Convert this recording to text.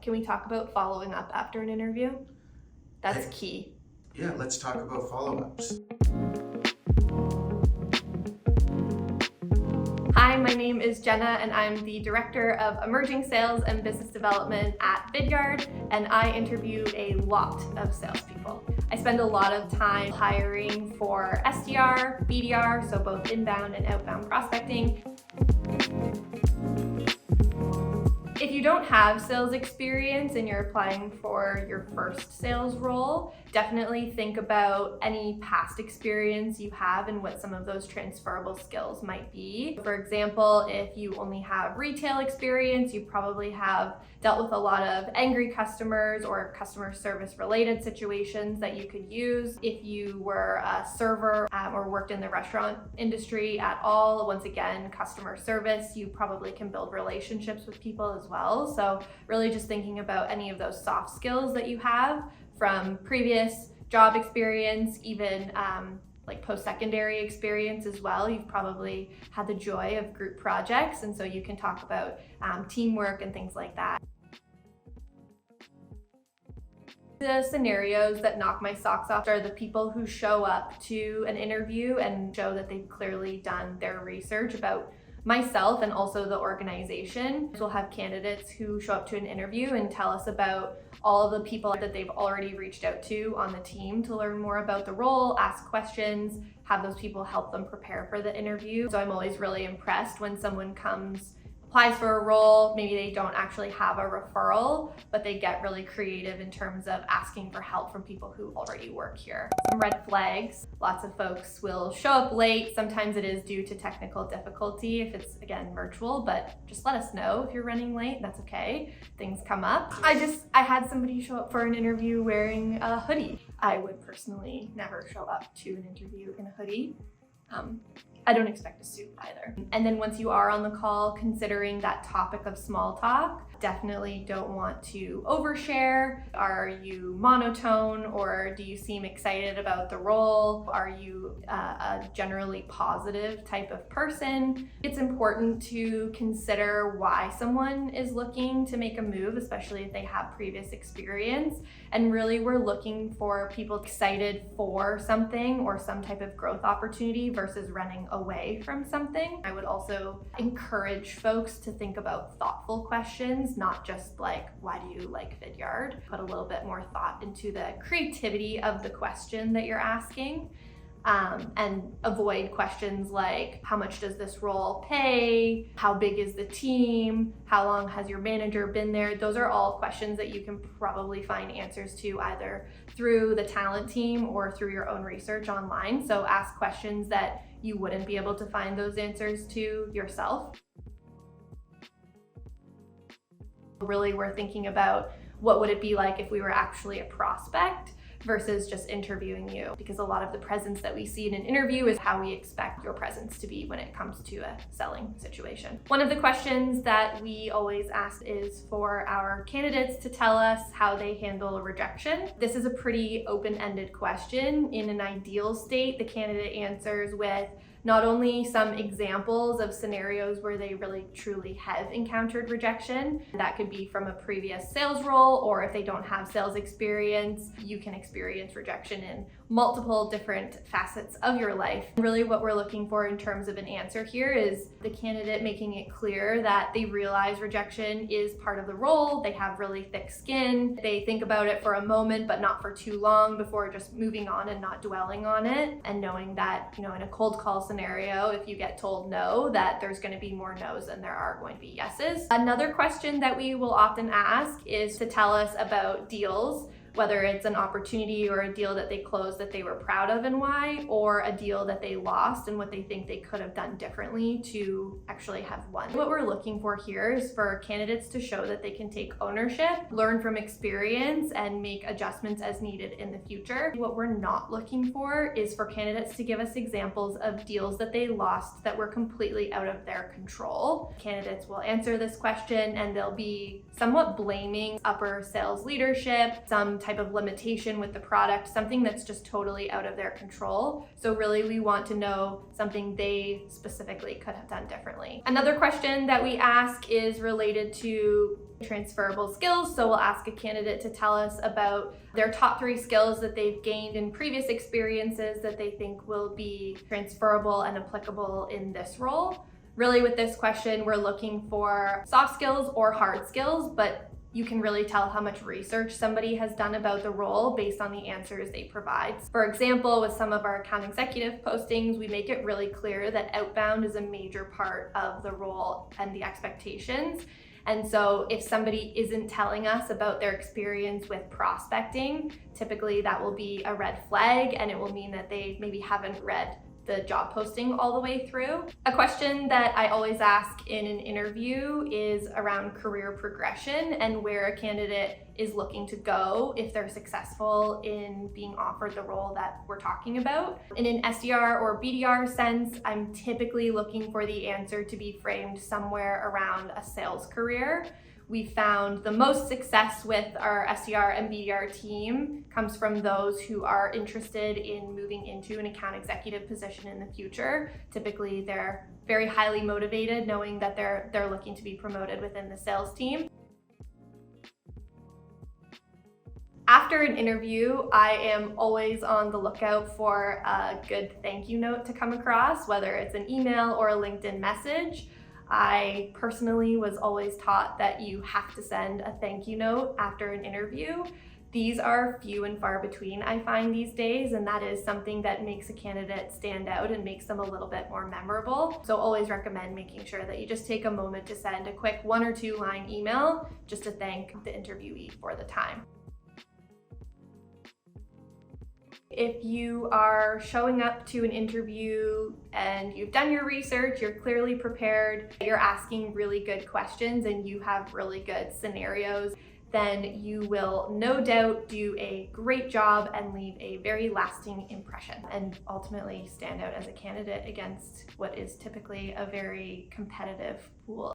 Can we talk about following up after an interview? That's key. Yeah, let's talk about follow-ups. Hi, my name is Jenna and I'm the Director of Emerging Sales and Business Development at Vidyard, and I interview a lot of salespeople. I spend a lot of time hiring for SDR, BDR, so both inbound and outbound prospecting. If you don't have sales experience and you're applying for your first sales role, definitely think about any past experience you have and what some of those transferable skills might be. For example, if you only have retail experience, you probably have dealt with a lot of angry customers or customer service related situations that you could use. If you were a server or worked in the restaurant industry at all, once again, customer service, you probably can build relationships with people as well. So really just thinking about any of those soft skills that you have from previous job experience, even like post-secondary experience as well. You've probably had the joy of group projects, and so you can talk about teamwork and things like that. The scenarios that knock my socks off are the people who show up to an interview and show that they've clearly done their research about myself and also the organization. We'll have candidates who show up to an interview and tell us about all of the people that they've already reached out to on the team to learn more about the role, ask questions, have those people help them prepare for the interview. So I'm always really impressed when someone applies for a role, maybe they don't actually have a referral, but they get really creative in terms of asking for help from people who already work here. Some red flags, lots of folks will show up late. Sometimes it is due to technical difficulty if it's, again, virtual, but just let us know if you're running late, that's okay. Things come up. I had somebody show up for an interview wearing a hoodie. I would personally never show up to an interview in a hoodie. I don't expect a suit either. And then once you are on the call, considering that topic of small talk, definitely don't want to overshare. Are you monotone, or do you seem excited about the role? Are you a generally positive type of person? It's important to consider why someone is looking to make a move, especially if they have previous experience. And really, we're looking for people excited for something or some type of growth opportunity versus running away from something. I would also encourage folks to think about thoughtful questions, not just like, why do you like Vidyard? Put a little bit more thought into the creativity of the question that you're asking. And avoid questions like, how much does this role pay? How big is the team? How long has your manager been there? Those are all questions that you can probably find answers to either through the talent team or through your own research online. So ask questions that you wouldn't be able to find those answers to yourself. Really, we're thinking about what would it be like if we were actually a prospect versus just interviewing you, because a lot of the presence that we see in an interview is how we expect your presence to be when it comes to a selling situation. One of the questions that we always ask is for our candidates to tell us how they handle a rejection. This is a pretty open-ended question. In an ideal state, the candidate answers with not only some examples of scenarios where they really truly have encountered rejection. That could be from a previous sales role, or if they don't have sales experience, you can experience rejection in multiple different facets of your life. Really what we're looking for in terms of an answer here is the candidate making it clear that they realize rejection is part of the role, they have really thick skin, they think about it for a moment but not for too long before just moving on and not dwelling on it, and knowing that, in a cold call scenario, if you get told no, that there's going to be more no's than there are going to be yeses. Another question that we will often ask is to tell us about deals, whether it's an opportunity or a deal that they closed that they were proud of and why, or a deal that they lost and what they think they could have done differently to actually have won. What we're looking for here is for candidates to show that they can take ownership, learn from experience, and make adjustments as needed in the future. What we're not looking for is for candidates to give us examples of deals that they lost that were completely out of their control. Candidates will answer this question and they'll be somewhat blaming upper sales leadership, some type of limitation with the product, something that's just totally out of their control. So really we want to know something they specifically could have done differently. Another question that we ask is related to transferable skills. So we'll ask a candidate to tell us about their top 3 skills that they've gained in previous experiences that they think will be transferable and applicable in this role. Really with this question, we're looking for soft skills or hard skills, but you can really tell how much research somebody has done about the role based on the answers they provide. For example, with some of our account executive postings, we make it really clear that outbound is a major part of the role and the expectations. And so if somebody isn't telling us about their experience with prospecting, typically that will be a red flag, and it will mean that they maybe haven't read the job posting all the way through. A question that I always ask in an interview is around career progression and where a candidate is looking to go if they're successful in being offered the role that we're talking about. In an SDR or BDR sense, I'm typically looking for the answer to be framed somewhere around a sales career. We found the most success with our SDR and BDR team comes from those who are interested in moving into an account executive position in the future. Typically, they're very highly motivated, knowing that they're looking to be promoted within the sales team. After an interview, I am always on the lookout for a good thank you note to come across, whether it's an email or a LinkedIn message. I personally was always taught that you have to send a thank you note after an interview. These are few and far between, I find, these days, and that is something that makes a candidate stand out and makes them a little bit more memorable. So always recommend making sure that you just take a moment to send a quick 1 or 2 line email just to thank the interviewee for the time. If you are showing up to an interview and you've done your research, you're clearly prepared, you're asking really good questions, and you have really good scenarios, then you will no doubt do a great job and leave a very lasting impression and ultimately stand out as a candidate against what is typically a very competitive pool.